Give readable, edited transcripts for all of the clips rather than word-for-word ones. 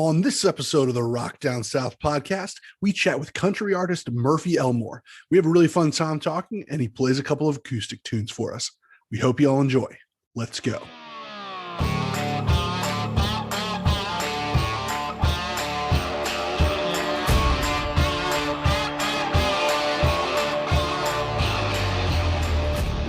On this episode of the Rock Down South podcast, we chat with country artist Murphy Elmore. We have a really fun time talking, and he plays a couple of acoustic tunes for us. We hope you all enjoy. Let's go.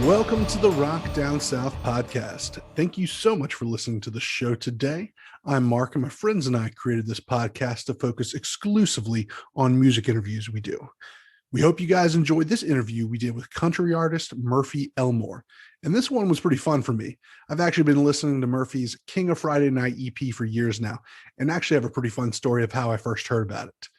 Welcome to the Rock Down South podcast. Thank you so much for listening to the show today. I'm Mark, and my friends and I created this podcast to focus exclusively on music interviews we do. We hope you guys enjoyed this interview we did with country artist Murphy Elmore. And this one was pretty fun for me. I've actually been listening to Murphy's King of Friday Night EP for years now, and actually have a pretty fun story of how I first heard about it.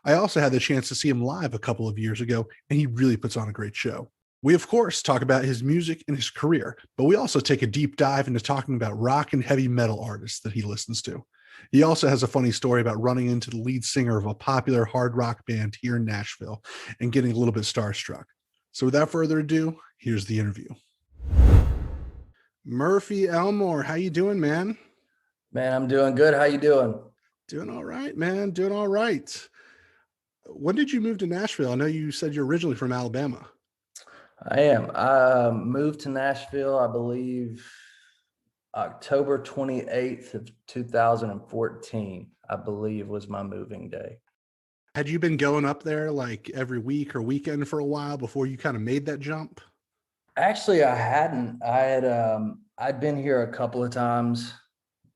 I also had the chance to see him live a couple of years ago, and he really puts on a great show. We, of course, talk about his music and his career, but we also take a deep dive into talking about rock and heavy metal artists that he listens to. He also has a funny story about running into the lead singer of a popular hard rock band here in Nashville and getting a little bit starstruck. So without further ado, here's the interview. Murphy Elmore, how you doing, man? Man, I'm doing good. How you doing? Doing all right, man. Doing all right. When did you move to Nashville? I know you said you're originally from Alabama. I am. I moved to Nashville, I believe, October 28th of 2014, I believe was my moving day. Had you been going up there like every week or weekend for a while before you kind of made that jump? Actually, I hadn't. I'd been here a couple of times.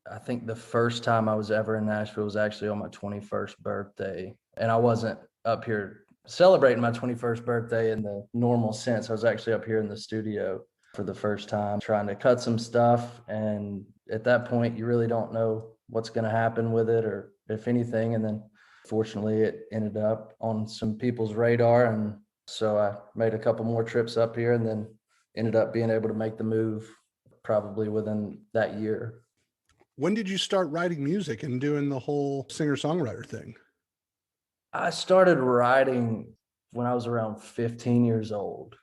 I think the first time I was ever in Nashville was actually on my 21st birthday. And I wasn't up here celebrating my 21st birthday in the normal sense. I was actually up here in the studio for the first time trying to cut some stuff. And at that point, you really don't know what's going to happen with it or if anything. And then fortunately, it ended up on some people's radar. And so I made a couple more trips up here and then ended up being able to make the move probably within that year. When did you start writing music and doing the whole singer-songwriter thing? I started writing when I was around 15 years old.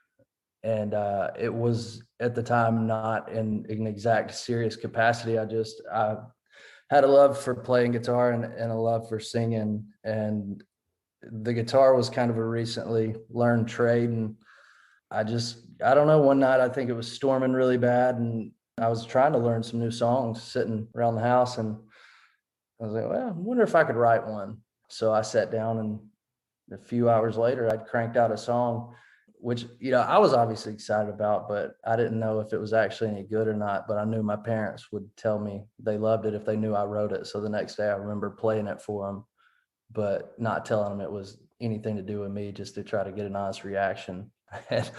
And it was at the time not in an exact serious capacity. I had a love for playing guitar and a love for singing. And the guitar was kind of a recently learned trade. And I don't know, one night I think it was storming really bad. And I was trying to learn some new songs sitting around the house. And I was like, well, I wonder if I could write one. So I sat down and a few hours later, I'd cranked out a song, which, I was obviously excited about, but I didn't know if it was actually any good or not. But I knew my parents would tell me they loved it if they knew I wrote it. So the next day I remember playing it for them, but not telling them it was anything to do with me, just to try to get an honest reaction. And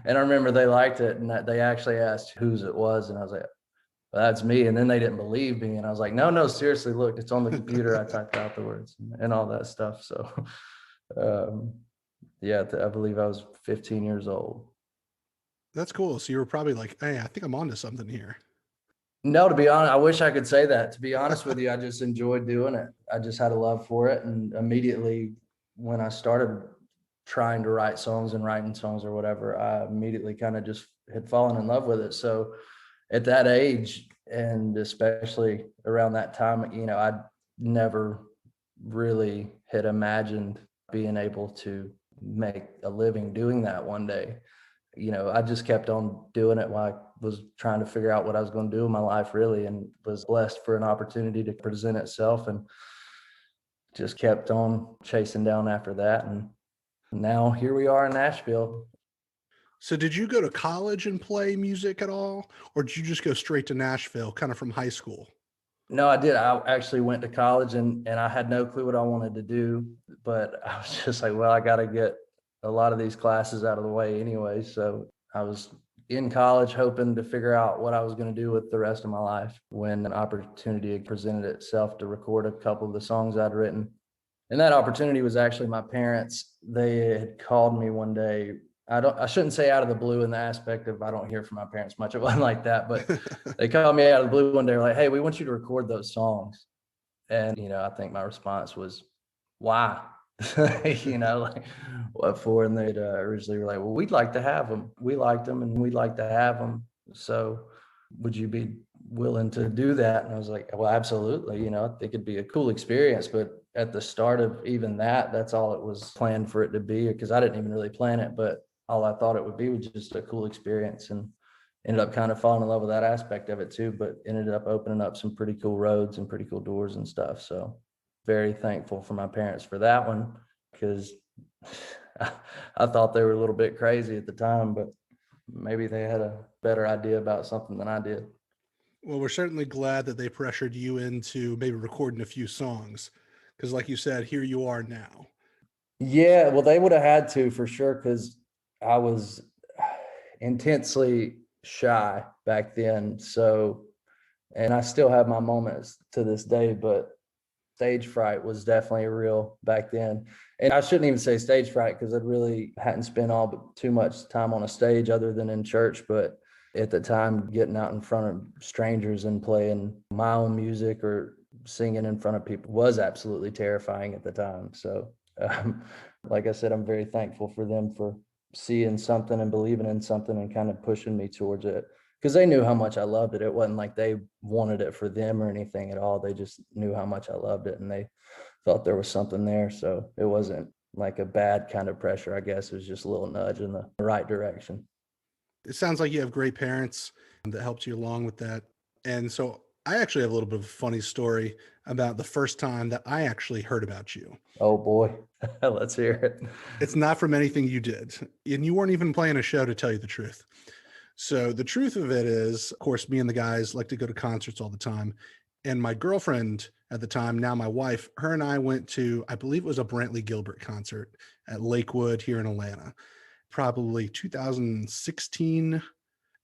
I remember they liked it and that they actually asked whose it was. And I was like, well, that's me. And then they didn't believe me. And I was like, no, seriously, look, it's on the computer. I typed out the words and all that stuff. So, I believe I was 15 years old. That's cool. So you were probably like, hey, I think I'm onto something here. No, to be honest, I wish I could say that. To be honest with you, I just enjoyed doing it. I just had a love for it. And immediately when I started trying to write songs and writing songs or whatever, I immediately kind of just had fallen in love with it. So at that age, and especially around that time, I never really had imagined being able to make a living doing that one day. I just kept on doing it while I was trying to figure out what I was going to do in my life, really, and was blessed for an opportunity to present itself and just kept on chasing down after that. And now here we are in Nashville. So did you go to college and play music at all? Or did you just go straight to Nashville, kind of from high school? No, I did. I actually went to college and I had no clue what I wanted to do, but I was just like, well, I got to get a lot of these classes out of the way anyway. So I was in college hoping to figure out what I was going to do with the rest of my life when an opportunity presented itself to record a couple of the songs I'd written. And that opportunity was actually my parents. They had called me one day. I shouldn't say out of the blue in the aspect of I don't hear from my parents much. It wasn't like that, but they called me out of the blue one day. Like, hey, we want you to record those songs. And, I think my response was, why? Like what for? And they'd originally were like, well, we'd like to have them. We liked them and we'd like to have them. So would you be willing to do that? And I was like, well, absolutely. I think it'd be a cool experience. But at the start of even that's all it was planned for it to be, because I didn't even really plan it, but all I thought it would be was just a cool experience, and ended up kind of falling in love with that aspect of it too, but ended up opening up some pretty cool roads and pretty cool doors and stuff. So very thankful for my parents for that one, because I thought they were a little bit crazy at the time, but maybe they had a better idea about something than I did. Well, we're certainly glad that they pressured you into maybe recording a few songs, because like you said, here you are now. Yeah, well, they would have had to for sure, because I was intensely shy back then. So, and I still have my moments to this day, but stage fright was definitely real back then. And I shouldn't even say stage fright, because I really hadn't spent too much time on a stage other than in church. But at the time, getting out in front of strangers and playing my own music or singing in front of people was absolutely terrifying at the time. So, like I said, I'm very thankful for them for seeing something and believing in something and kind of pushing me towards it, because they knew how much I loved it. It wasn't like they wanted it for them or anything at all. They just knew how much I loved it, and they thought there was something there. So it wasn't like a bad kind of pressure, I guess. It was just a little nudge in the right direction. It sounds like you have great parents that helped you along with that. And so I actually have a little bit of a funny story about the first time that I actually heard about you. Oh boy, let's hear it. It's not from anything you did, and you weren't even playing a show, to tell you the truth. So the truth of it is, of course, me and the guys like to go to concerts all the time. And my girlfriend at the time, now my wife, her and I went to, I believe it was a Brantley Gilbert concert at Lakewood here in Atlanta, probably 2016.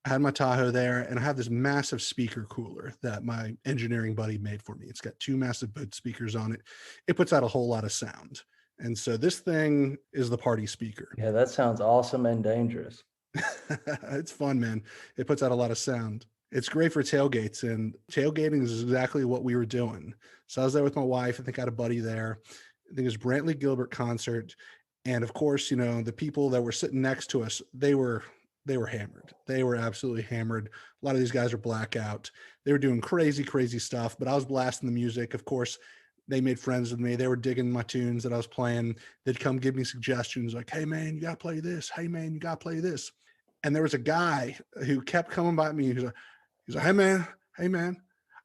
I had my Tahoe there, and I have this massive speaker cooler that my engineering buddy made for me. It's got two massive boot speakers on it. It puts out a whole lot of sound. And so this thing is the party speaker. Yeah, that sounds awesome and dangerous. It's fun, man. It puts out a lot of sound. It's great for tailgates, and tailgating is exactly what we were doing. So I was there with my wife. I think I had a buddy there. I think it was Brantley Gilbert concert. And of course, the people that were sitting next to us, they were hammered. They were absolutely hammered. A lot of these guys are blackout. They were doing crazy, crazy stuff, but I was blasting the music. Of course, they made friends with me. They were digging my tunes that I was playing. They'd come give me suggestions like, hey man, you got to play this. Hey man, you got to play this. And there was a guy who kept coming by me. He's like, hey man,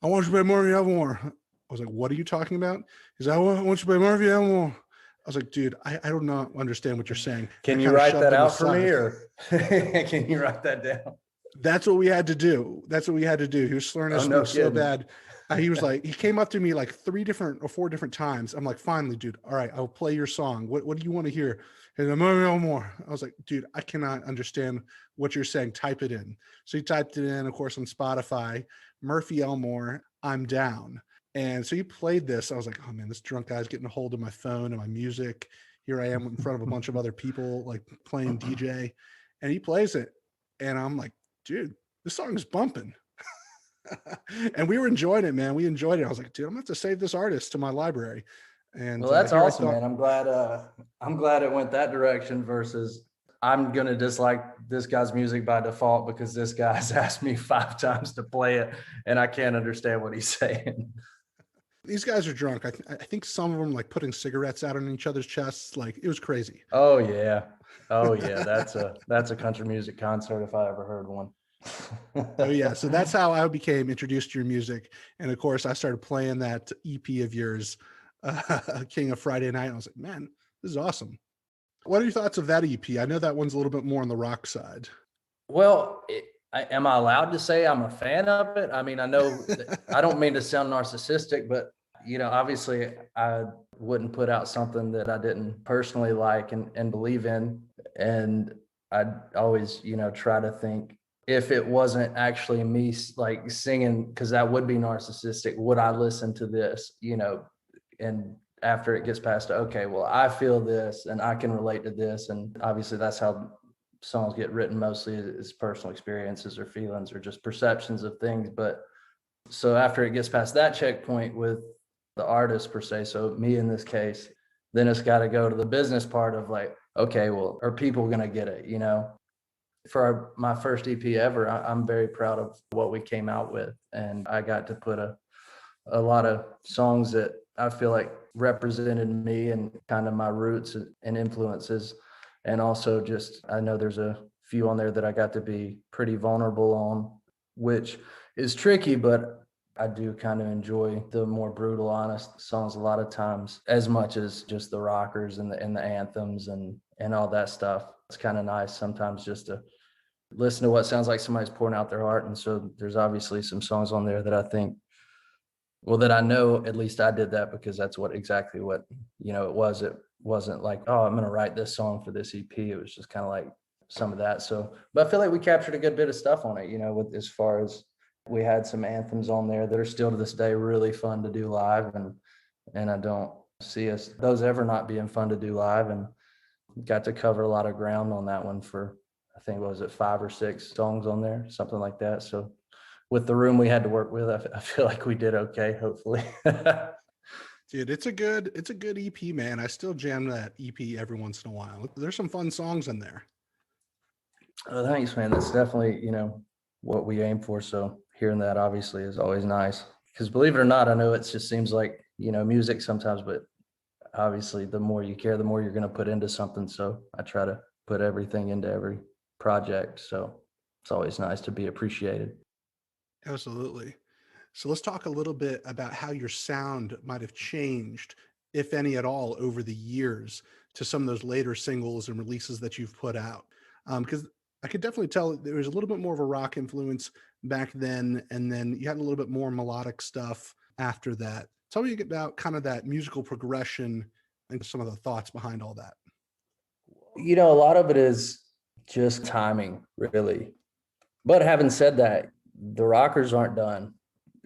I want you to play Murphy Elmore. I was like, what are you talking about? He's like, I want you to play Murphy Elmore. I was like, dude, I do not understand what you're saying. Can you write that out for me, or can you write that down? That's what we had to do. He was slurring us so bad. He was like, he came up to me like 3 or 4 different times. I'm like, finally, dude, all right, I'll play your song. What do you want to hear? And I'm no more. I was like, dude, I cannot understand what you're saying. Type it in. So he typed it in, of course, on Spotify, Murphy Elmore, I'm Down. And so he played this. I was like, oh man, this drunk guy's getting a hold of my phone and my music. Here I am in front of a bunch of other people, like playing DJ, and he plays it. And I'm like, dude, this song is bumping. And we were enjoying it, man. We enjoyed it. I was like, dude, I'm gonna have to save this artist to my library. And well, that's awesome, man. I'm glad it went that direction versus I'm gonna dislike this guy's music by default because this guy's asked me 5 times to play it and I can't understand what he's saying. These guys are drunk. I think some of them like putting cigarettes out on each other's chests. Like it was crazy. Oh yeah. That's a country music concert if I ever heard one. Oh yeah. So that's how I became introduced to your music. And of course I started playing that EP of yours, King of Friday Night. I was like, man, this is awesome. What are your thoughts of that EP? I know that one's a little bit more on the rock side. Well, am I allowed to say I'm a fan of it? I mean, I know I don't mean to sound narcissistic, but obviously I wouldn't put out something that I didn't personally like and believe in. And I'd always, try to think, if it wasn't actually me like singing, because that would be narcissistic, would I listen to this, and after it gets past, okay, well, I feel this and I can relate to this. And obviously that's how songs get written mostly, is personal experiences or feelings or just perceptions of things. But so after it gets past that checkpoint with the artist per se, so me in this case, then it's got to go to the business part of like, okay, well, are people going to get it? For my first EP ever, I'm very proud of what we came out with. And I got to put a lot of songs that I feel like represented me and kind of my roots and influences. And also just, I know there's a few on there that I got to be pretty vulnerable on, which is tricky, but I do kind of enjoy the more brutal, honest songs a lot of times, as much as just the rockers and the anthems and all that stuff. It's kind of nice sometimes just to listen to what sounds like somebody's pouring out their heart. And so there's obviously some songs on there that I think, well, that I know at least I did that because that's exactly what it was. It wasn't like, oh, I'm going to write this song for this EP. It was just kind of like some of that. So, but I feel like we captured a good bit of stuff on it, with as far as we had some anthems on there that are still to this day really fun to do live. And I don't see those ever not being fun to do live, and got to cover a lot of ground on that one for, I think, what was it, 5 or 6 songs on there, something like that. So with the room we had to work with, I feel like we did okay, hopefully. Dude, it's a good EP, man. I still jam that EP every once in a while. There's some fun songs in there. Oh, thanks, man. That's definitely, what we aim for. So hearing that obviously is always nice, because believe it or not, I know it just seems like, music sometimes, but obviously the more you care, the more you're going to put into something. So I try to put everything into every project. So it's always nice to be appreciated. Absolutely. So let's talk a little bit about how your sound might have changed, if any at all, over the years to some of those later singles and releases that you've put out. Because I could definitely tell there was a little bit more of a rock influence back then, and then you had a little bit more melodic stuff after that. Tell me about kind of that musical progression and some of the thoughts behind all that. A lot of it is just timing, really. But having said that, the rockers aren't done.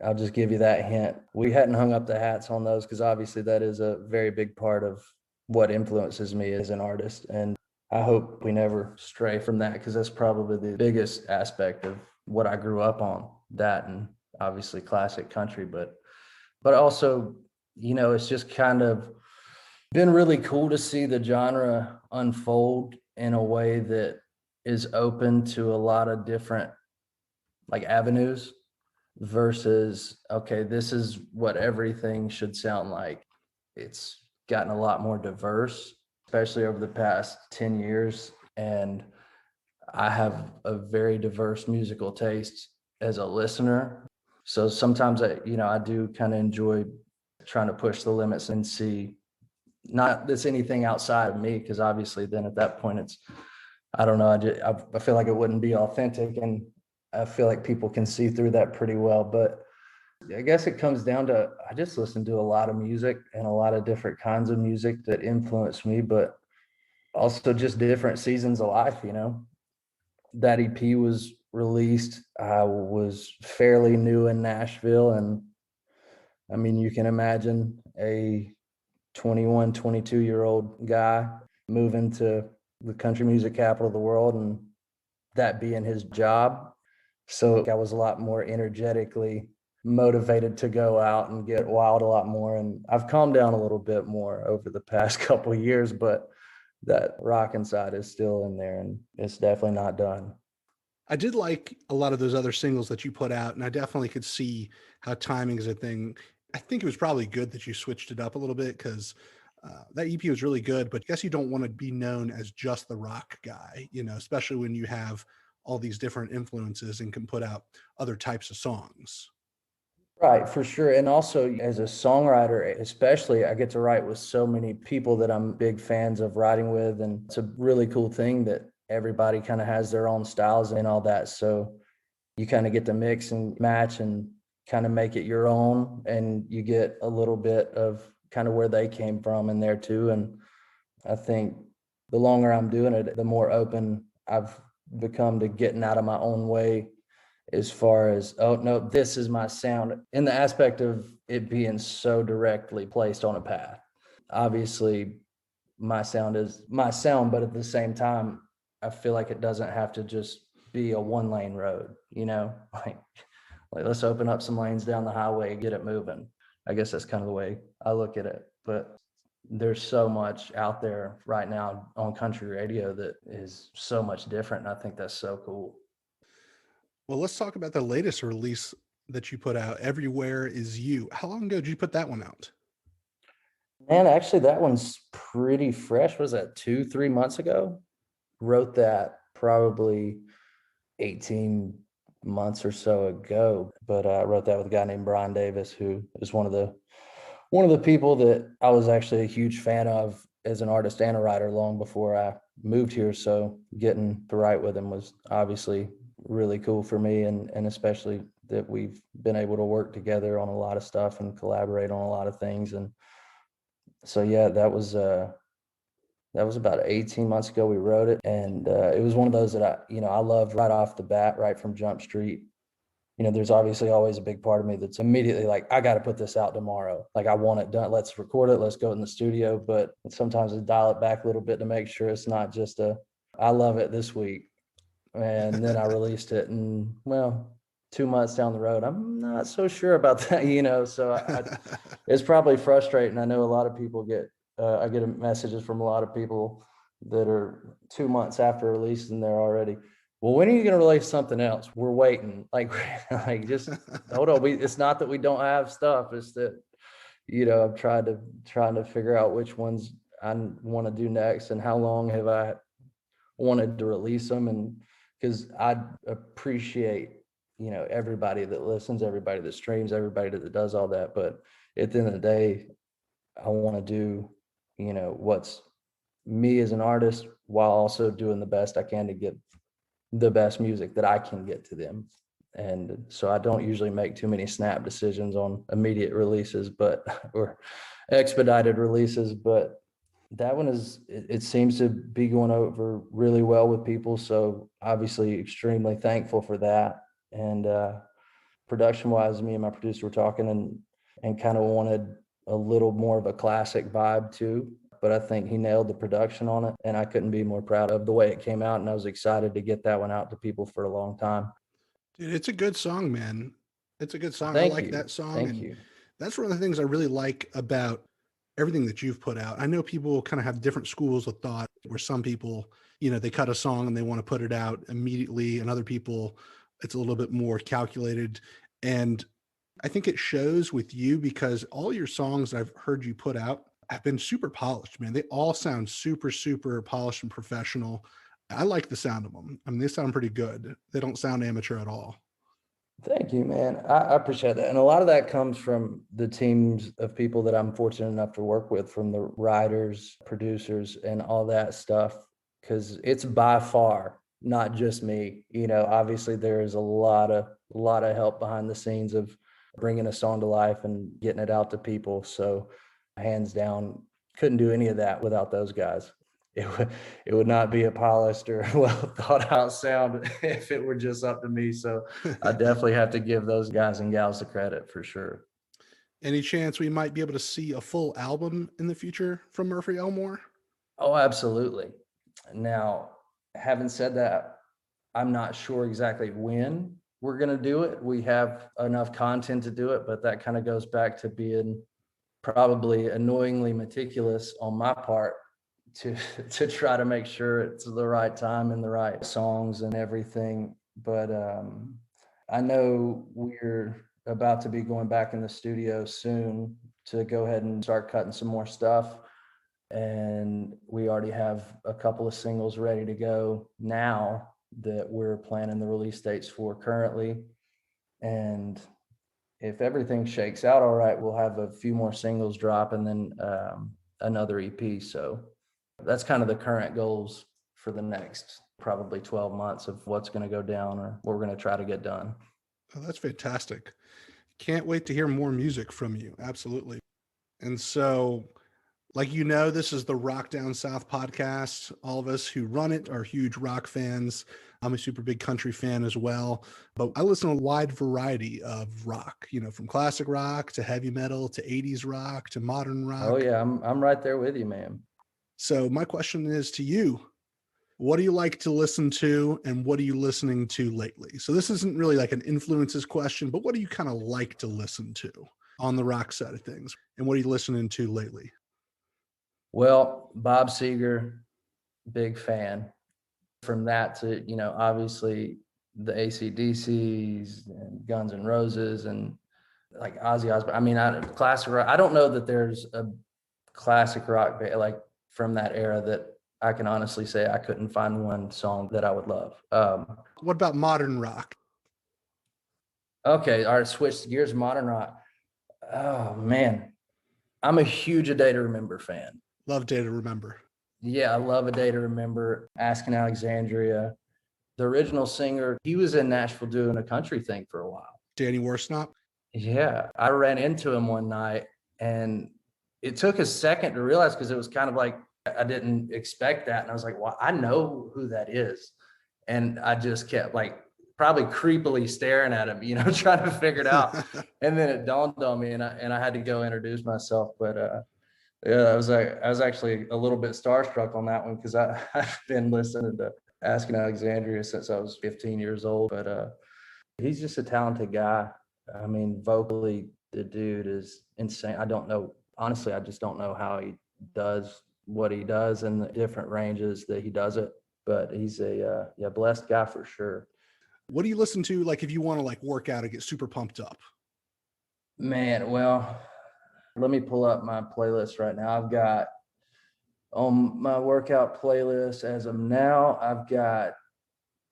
I'll just give you that hint. We hadn't hung up the hats on those because obviously that is a very big part of what influences me as an artist. And I hope we never stray from that, because that's probably the biggest aspect of what I grew up on, that and obviously classic country. But also, it's just kind of been really cool to see the genre unfold in a way that is open to a lot of different like avenues versus, okay, this is what everything should sound like. It's gotten a lot more diverse, especially over the past 10 years. And I have a very diverse musical taste as a listener. So sometimes I do kind of enjoy trying to push the limits and see not that's anything outside of me, because obviously then at that point it's, I don't know, I feel like it wouldn't be authentic, and I feel like people can see through that pretty well. But I guess it comes down to, I just listen to a lot of music and a lot of different kinds of music that influence me, but also just different seasons of life. That EP was released, I was fairly new in Nashville, and I mean, you can imagine a 21, 22-year-old guy moving to the country music capital of the world, and that being his job. So I was a lot more energetically motivated to go out and get wild a lot more. And I've calmed down a little bit more over the past couple of years, but that rockin' side is still in there, and it's definitely not done. I did like a lot of those other singles that you put out, and I definitely could see how timing is a thing. I think it was probably good that you switched it up a little bit, because that EP was really good, but I guess you don't want to be known as just the rock guy, especially when you have all these different influences and can put out other types of songs. Right, for sure. And also as a songwriter, especially, I get to write with so many people that I'm big fans of writing with. And it's a really cool thing that everybody kind of has their own styles and all that. So you kind of get to mix and match and kind of make it your own. And you get a little bit of kind of where they came from in there too. And I think the longer I'm doing it, the more open I've become to getting out of my own way, as far as, oh no, this is my sound, in the aspect of it being so directly placed on a path. Obviously my sound is my sound, but at the same time, I feel like it doesn't have to just be a 1-lane road, like let's open up some lanes down the highway and get it moving. I guess that's kind of the way I look at it. But there's so much out there right now on country radio that is so much different. And I think that's so cool. Well, let's talk about the latest release that you put out, Everywhere Is You. How long ago did you put that one out? Man, actually, that one's pretty fresh. Was that 2, 3 months ago? Wrote that probably 18 months or so ago. But I wrote that with a guy named Brian Davis, who is one of the people that I was actually a huge fan of as an artist and a writer long before I moved here. So getting to write with him was obviously really cool for me, and especially that we've been able to work together on a lot of stuff and collaborate on a lot of things. And so yeah, that was about 18 months ago we wrote it, and it was one of those that I loved right off the bat, right from Jump Street. There's obviously always a big part of me that's immediately like, I got to put this out tomorrow. Like, I want it done. Let's record it. Let's go in the studio. But sometimes I dial it back a little bit to make sure it's not just I love it this week. And then I released it, and well, 2 months down the road, I'm not so sure about that, so it's probably frustrating. I know a lot of people I get messages from a lot of people that are 2 months after release, and they're already, well, when are you going to release something else? We're waiting. Like, just hold on. It's not that we don't have stuff. It's that, I'm trying to figure out which ones I want to do next and how long have I wanted to release them. And because I appreciate, everybody that listens, everybody that streams, everybody that does all that. But at the end of the day, I want to do, what's me as an artist while also doing the best I can to get the best music that I can get to them. And so I don't usually make too many snap decisions on immediate releases, or expedited releases. But that one it seems to be going over really well with people. So obviously extremely thankful for that. And production wise, me and my producer were talking and kind of wanted a little more of a classic vibe too. But I think he nailed the production on it, and I couldn't be more proud of the way it came out. And I was excited to get that one out to people for a long time. Dude, it's a good song, man. It's a good song. I Thank like you. that song. Thank And you. that's one of the things I really like about everything that you've put out. I know people kind of have different schools of thought where some people, they cut a song and they want to put it out immediately, and other people, it's a little bit more calculated. And I think it shows with you because all your songs I've heard you put out have been super polished, man. They all sound super, super polished and professional. I like the sound of them. I mean, they sound pretty good. They don't sound amateur at all. Thank you, man. I appreciate that. And a lot of that comes from the teams of people that I'm fortunate enough to work with, from the writers, producers, and all that stuff. Because it's by far not just me. Obviously there is a lot of help behind the scenes of bringing a song to life and getting it out to people. So hands down, couldn't do any of that without those guys. It would not be a polished or well thought out sound if it were just up to me. So I definitely have to give those guys and gals the credit for sure. Any chance we might be able to see a full album in the future from Murphy Elmore? Oh, absolutely. Now, having said that, I'm not sure exactly when we're going to do it. We have enough content to do it, but that kind of goes back to being probably annoyingly meticulous on my part to to try to make sure it's the right time and the right songs and everything. But I know we're about to be going back in the studio soon to go ahead and start cutting some more stuff. And we already have a couple of singles ready to go now that we're planning the release dates for currently. And if everything shakes out all right, we'll have a few more singles drop and then another EP. So that's kind of the current goals for the next probably 12 months of what's going to go down or what we're going to try to get done. Oh, that's fantastic. Can't wait to hear more music from you. Absolutely. And so, like this is the Rock Down South podcast. All of us who run it are huge rock fans. I'm a super big country fan as well, but I listen to a wide variety of rock, from classic rock to heavy metal to 80s rock to modern rock. Oh yeah, I'm right there with you, man. So my question is to you, what do you like to listen to and what are you listening to lately? So this isn't really like an influences question, but what do you kind of like to listen to on the rock side of things? And what are you listening to lately? Well, Bob Seger, big fan. From that to, obviously the AC/DCs and Guns N' Roses and like Ozzy Osbourne. I mean, classic rock. I don't know that there's a classic rock band like from that era that I can honestly say I couldn't find one song that I would love. What about modern rock? Okay, all right, switch gears, modern rock. Oh man, I'm a huge A Day to Remember fan. Love Day to Remember. Yeah, I love A Day to Remember. Asking Alexandria. The original singer, he was in Nashville doing a country thing for a while. Danny Worsnop. Yeah, I ran into him one night and it took a second to realize because it was kind of like I didn't expect that. And I was like, well, I know who that is. And I just kept like probably creepily staring at him, trying to figure it out. And then it dawned on me and I had to go introduce myself. But yeah, I was actually a little bit starstruck on that one because I've been listening to Asking Alexandria since I was 15 years old. But he's just a talented guy. I mean, vocally, the dude is insane. I don't know. Honestly, I just don't know how he does what he does in the different ranges that he does it. But he's a blessed guy for sure. What do you listen to, like, if you want to like work out and get super pumped up? Man, well, let me pull up my playlist right now. I've got on my workout playlist as of now, I've got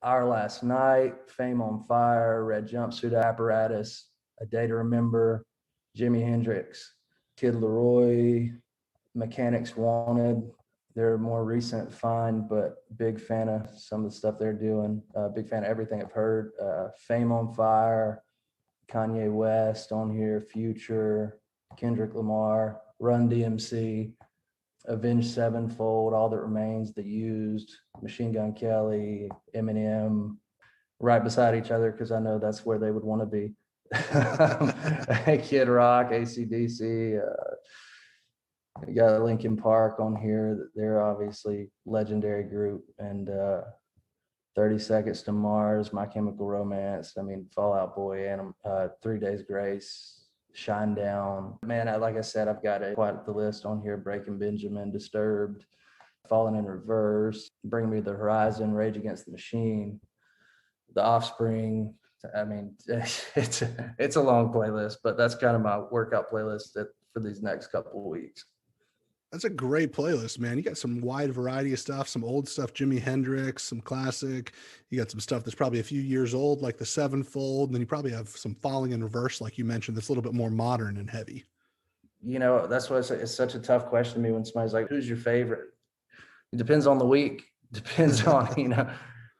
Our Last Night, Fame on Fire, Red Jumpsuit Apparatus, A Day to Remember, Jimi Hendrix, Kid Leroy, Mechanics Wanted. They're a more recent find, but big fan of some of the stuff they're doing. Big fan of everything I've heard. Fame on Fire, Kanye West on here, Future, Kendrick Lamar, Run DMC, Avenged Sevenfold, All That Remains, The Used, Machine Gun Kelly, Eminem, right beside each other because I know that's where they would want to be. Kid Rock, AC/DC, you got Linkin Park on here. They're obviously legendary group, and 30 Seconds to Mars, My Chemical Romance. I mean, Fall Out Boy, and 3 Days Grace, Shinedown. Man, like I said, I've got quite the list on here. Breaking Benjamin, Disturbed, Falling in Reverse, Bring Me the Horizon, Rage Against the Machine, The Offspring. I mean, it's a long playlist, but that's kind of my workout playlist for these next couple of weeks. That's a great playlist, man. You got some wide variety of stuff, some old stuff, Jimi Hendrix, some classic. You got some stuff that's probably a few years old, like the Sevenfold. And then you probably have some Falling in Reverse, like you mentioned, that's a little bit more modern and heavy. That's why it's such a tough question to me when somebody's like, who's your favorite? It depends on the week. Depends on,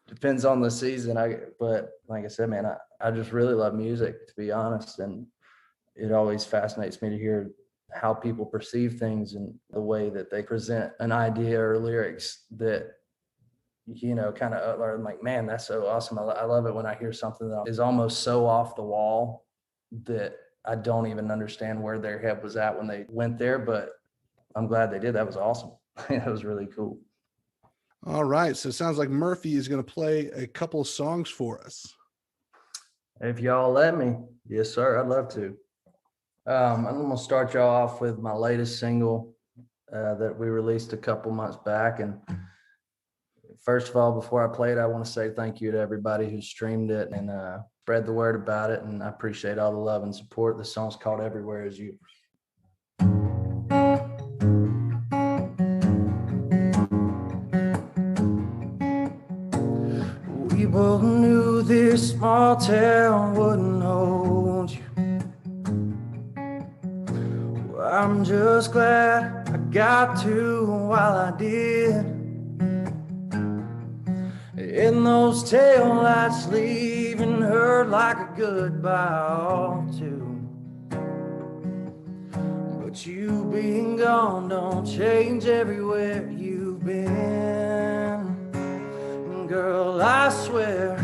depends on the season. But like I said, man, I just really love music, to be honest. And it always fascinates me to hear how people perceive things and the way that they present an idea or lyrics that, kind of are like, man, that's so awesome. I love it when I hear something that is almost so off the wall that I don't even understand where their head was at when they went there, but I'm glad they did. That was awesome. That was really cool. All right. So it sounds like Murphy is going to play a couple of songs for us. If y'all let me. Yes, sir. I'd love to. I'm going to start y'all off with my latest single that we released a couple months back. And first of all, before I play it, I want to say thank you to everybody who streamed it and spread the word about it. And I appreciate all the love and support. The song's called Everywhere Is You. We both knew this small town wouldn't hold you. I'm just glad I got to while I did. And those taillights leaving hurt like a goodbye too. But you being gone don't change everywhere you've been. Girl, I swear,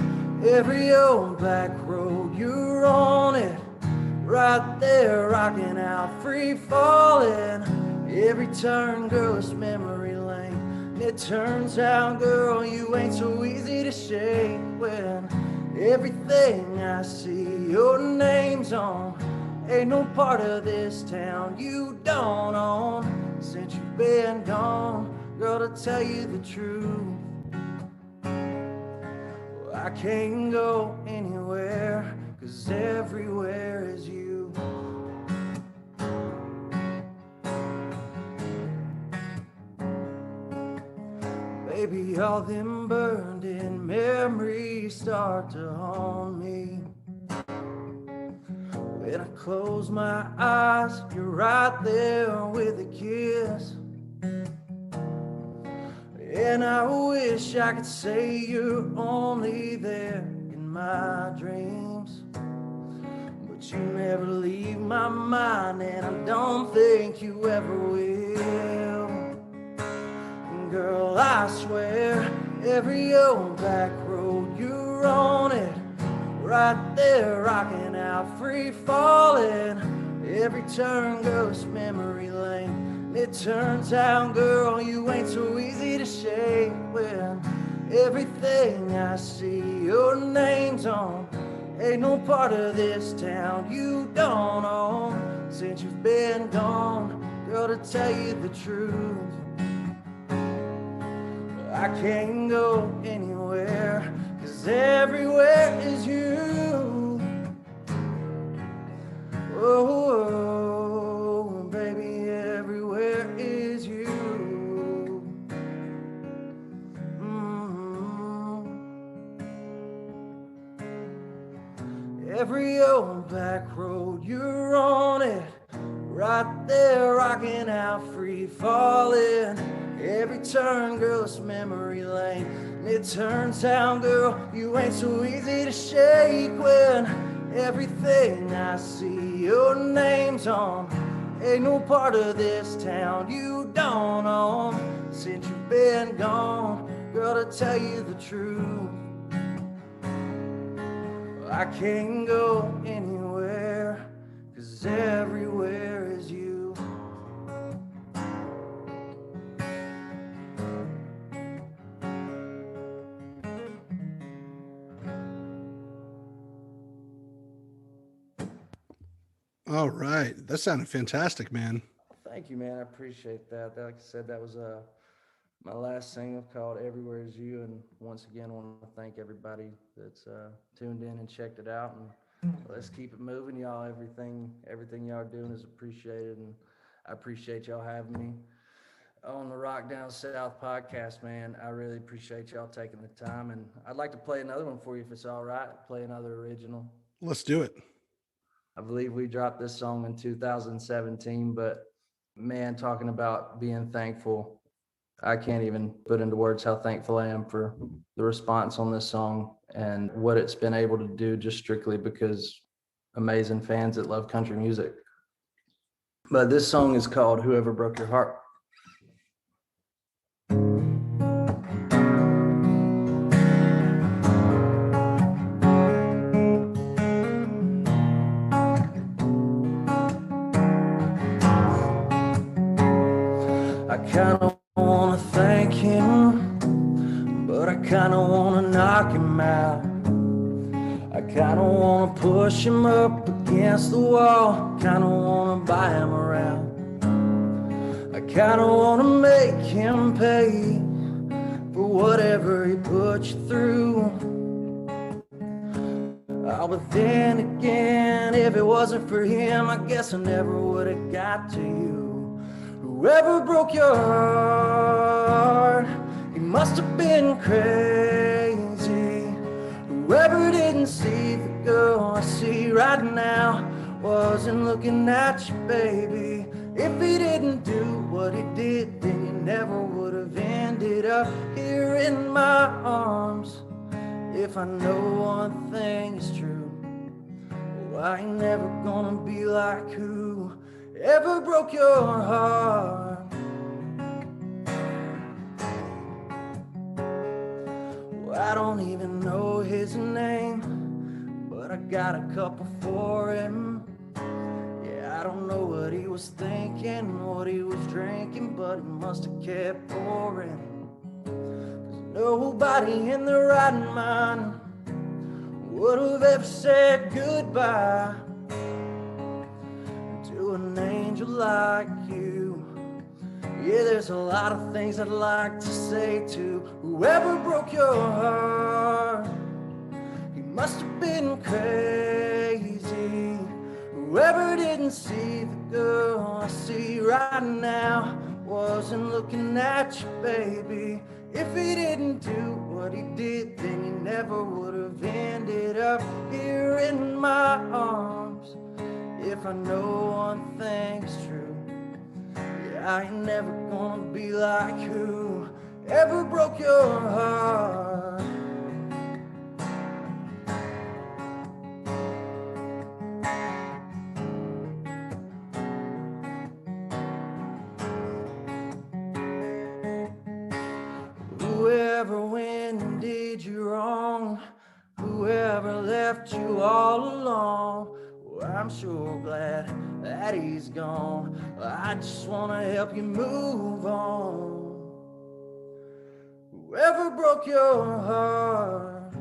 every old back road you're on it. Right there, rocking out, free falling. Every turn, girl, is memory lane. It turns out, girl, you ain't so easy to shake when everything I see your name's on. Ain't no part of this town you don't own since you've been gone. girl, to tell you the truth, I can't go anywhere, 'cause everywhere is you. Baby, all them burned-in memories start to haunt me. When I close my eyes, you're right there with a kiss. And I wish I could say you're only there in my dreams, but you never leave my mind, and I don't think you ever will. And girl, I swear, every old back road you're on it, right there rocking out, free falling. Every turn goes memory lane. It turns out, girl, you ain't so easy to shake. When everything I see your name's on, ain't no part of this town you don't own. Since you've been gone, girl, to tell you the truth, I can't go anywhere, 'cause everywhere is you. Oh, baby, everywhere is you. Every old back road, you're on it, right there rocking out, free falling. Every turn, girl, it's memory lane. And it turns out, girl, you ain't so easy to shake. When everything I see your name's on, ain't no part of this town you don't own. Since you've been gone, girl, to tell you the truth, I can't go anywhere, 'cause everywhere is you. All right. That sounded fantastic, man. Thank you, man. I appreciate that. Like I said, that was my last single called Everywhere Is You. And once again, I want to thank everybody that's tuned in and checked it out. And let's keep it moving, y'all. Everything y'all are doing is appreciated. And I appreciate y'all having me on the Rock Down South podcast, man. I really appreciate y'all taking the time. And I'd like to play another one for you if it's all right. Play another original. Let's do it. I believe we dropped this song in 2017, but man, talking about being thankful, I can't even put into words how thankful I am for the response on this song and what it's been able to do, just strictly because amazing fans that love country music. But this song is called Whoever Broke Your Heart. I kinda wanna thank him, but I kinda wanna knock him out. I kinda wanna push him up against the wall, kinda wanna buy him around. I kinda wanna make him pay for whatever he put you through. Oh, but then again, if it wasn't for him, I guess I never would have got to you. Whoever broke your heart, he must have been crazy. Whoever didn't see the girl I see right now wasn't looking at you, baby. If he didn't do what he did, then you never would have ended up here in my arms. If I know one thing is true, well, I ain't never gonna be like who ever broke your heart. Well, I don't even know his name, but I got a couple for him. Yeah, I don't know what he was thinking, what he was drinking, but he must have kept pouring. 'Cause nobody in their right mind would have ever said goodbye to an angel like you. Yeah, there's there's a lot of things I'd like to say to whoever broke your heart. He must have been crazy. Whoever didn't see the girl I see right now wasn't looking at you, baby. If he didn't do what he did, then he never would have ended up here in my arms. If I know one thing's true, yeah, I ain't never gonna be like who ever broke your heart. Whoever went and did you wrong, whoever left you all alone, well, I'm sure glad that he's gone. I just wanna help you move on. Whoever broke your heart,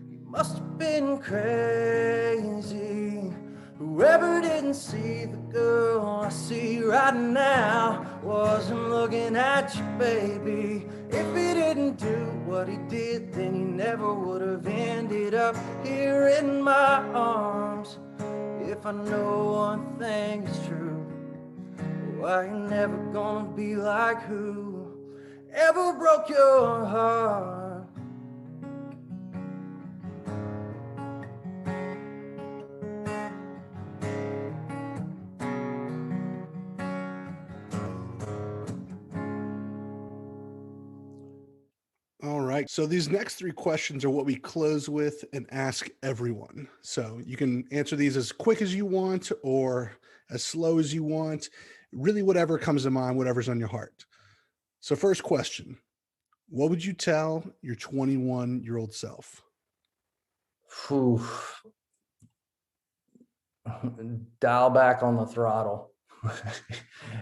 he must have been crazy. Whoever didn't see the girl I see right now wasn't looking at you, baby. If he didn't do what he did, then he never would have ended up here in my arms. If I know one thing is true, oh, I ain't never gonna be like who ever broke your heart. All right. So these next three questions are what we close with and ask everyone. So you can answer these as quick as you want or as slow as you want. Really, whatever comes to mind, whatever's on your heart. So, first question: what would you tell your 21-year-old self? Whew. Dial back on the throttle.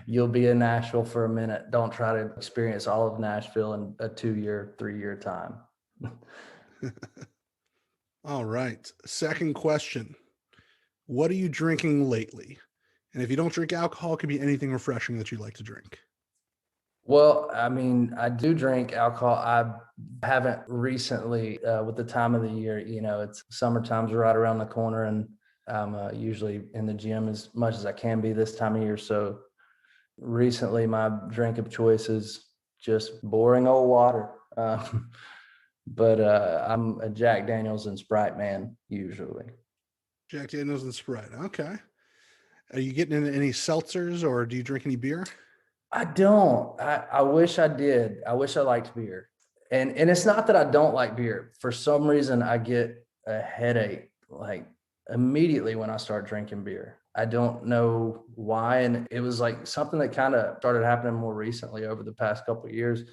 You'll be in Nashville for a minute. Don't try to experience all of Nashville in a 2-year, 3-year time. All right. Second question: what are you drinking lately? And if you don't drink alcohol, it could be anything refreshing that you like to drink. Well, I mean, I do drink alcohol. I haven't recently, with the time of the year, it's summertime's right around the corner, and I'm usually in the gym as much as I can be this time of year. So recently, my drink of choice is just boring old water. But I'm a Jack Daniels and Sprite man usually. Jack Daniels and Sprite. Okay. Are you getting into any seltzers or do you drink any beer? I don't. I wish I did. I wish I liked beer. And it's not that I don't like beer. For some reason, I get a headache like immediately when I start drinking beer. I don't know why. And it was like something that kind of started happening more recently over the past couple of years.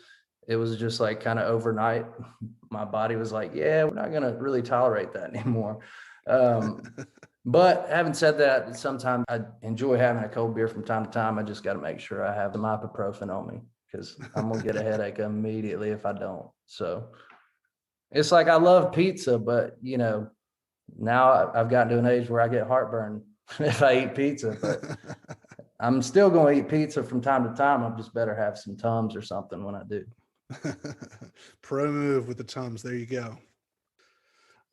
It was just like kind of overnight. My body was like, yeah, we're not going to really tolerate that anymore. But having said that, sometimes I enjoy having a cold beer from time to time. I just got to make sure I have some ibuprofen on me because I'm going to get a headache immediately if I don't. So it's like I love pizza, but now I've gotten to an age where I get heartburn if I eat pizza. But I'm still going to eat pizza from time to time. I'm just better have some Tums or something when I do. Pro move with the Tums. There you go.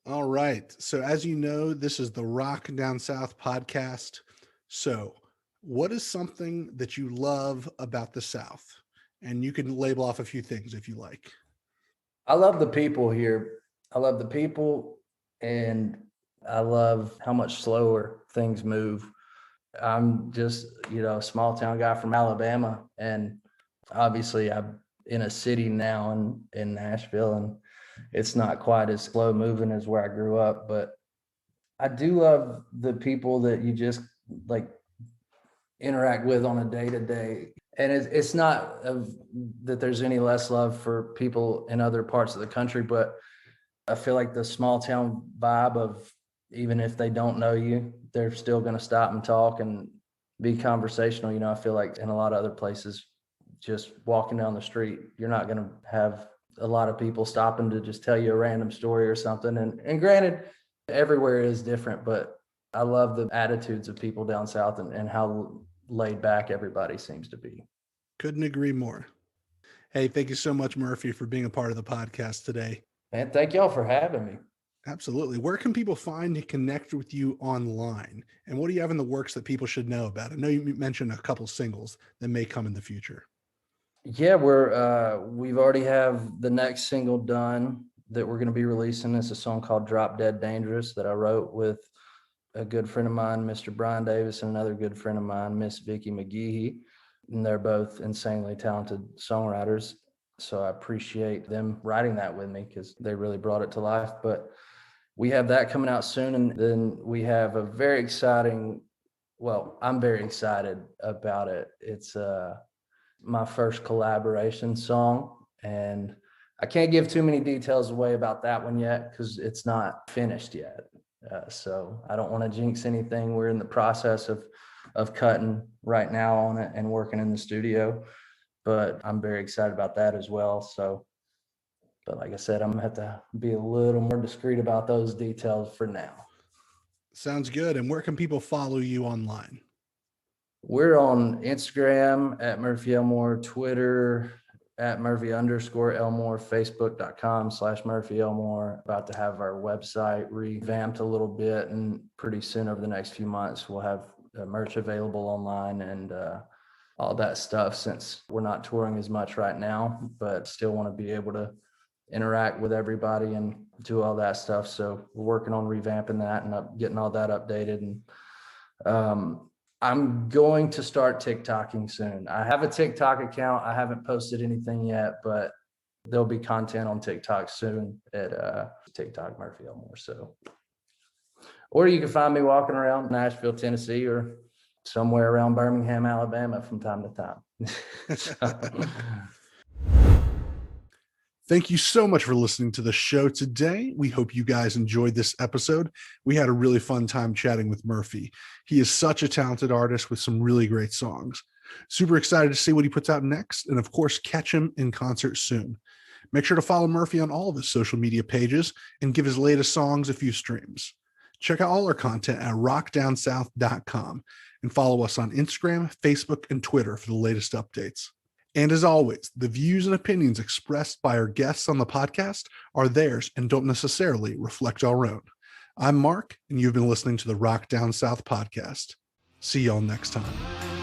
All right. So, as you know, this is the Rock Down South podcast. So, what is something that you love about the South? And you can label off a few things if you like. I love the people here. I love the people, and I love how much slower things move. I'm just, a small town guy from Alabama, and obviously I'm in a city now in Nashville, and it's not quite as slow moving as where I grew up, but I do love the people that you just like interact with on a day to day. And it's not that there's any less love for people in other parts of the country, but I feel like the small town vibe of even if they don't know you, they're still going to stop and talk and be conversational. I feel like in a lot of other places, just walking down the street, you're not going to have a lot of people stopping to just tell you a random story or something. And granted, everywhere is different, but I love the attitudes of people down south and how laid back everybody seems to be. Couldn't agree more. Hey, thank you so much, Murphy, for being a part of the podcast today. Man, thank y'all for having me. Absolutely. Where can people find and connect with you online? And what do you have in the works that people should know about? I know you mentioned a couple singles that may come in the future. Yeah, we've already have the next single done that we're going to be releasing. It's a song called Drop Dead Dangerous that I wrote with a good friend of mine, Mr. Brian Davis, and another good friend of mine, Miss Vicky McGehee. And they're both insanely talented songwriters. So I appreciate them writing that with me because they really brought it to life. But we have that coming out soon. And then we have a very exciting, well, I'm very excited about it. It's my first collaboration song. And I can't give too many details away about that one yet because it's not finished yet. So I don't want to jinx anything. We're in the process of cutting right now on it and working in the studio, but I'm very excited about that as well. So, but like I said, I'm gonna have to be a little more discreet about those details for now. Sounds good. And where can people follow you online? We're on Instagram at Murphy Elmore, Twitter at Murphy_Elmore, Facebook.com/Murphy Elmore. About to have our website revamped a little bit, and pretty soon over the next few months, we'll have merch available online and all that stuff, since we're not touring as much right now, but still want to be able to interact with everybody and do all that stuff. So we're working on revamping that and getting all that updated. And I'm going to start TikToking soon. I have a TikTok account. I haven't posted anything yet, but there'll be content on TikTok soon at TikTok Murphy Elmore. So, or you can find me walking around Nashville, Tennessee, or somewhere around Birmingham, Alabama from time to time. So. Thank you so much for listening to the show today. We hope you guys enjoyed this episode. We had a really fun time chatting with Murphy. He is such a talented artist with some really great songs. Super excited to see what he puts out next, and of course, catch him in concert soon. Make sure to follow Murphy on all of his social media pages and give his latest songs a few streams. Check out all our content at rockdownsouth.com and follow us on Instagram, Facebook, and Twitter for the latest updates. And as always, the views and opinions expressed by our guests on the podcast are theirs and don't necessarily reflect our own. I'm Mark, and you've been listening to the Rock Down South podcast. See y'all next time.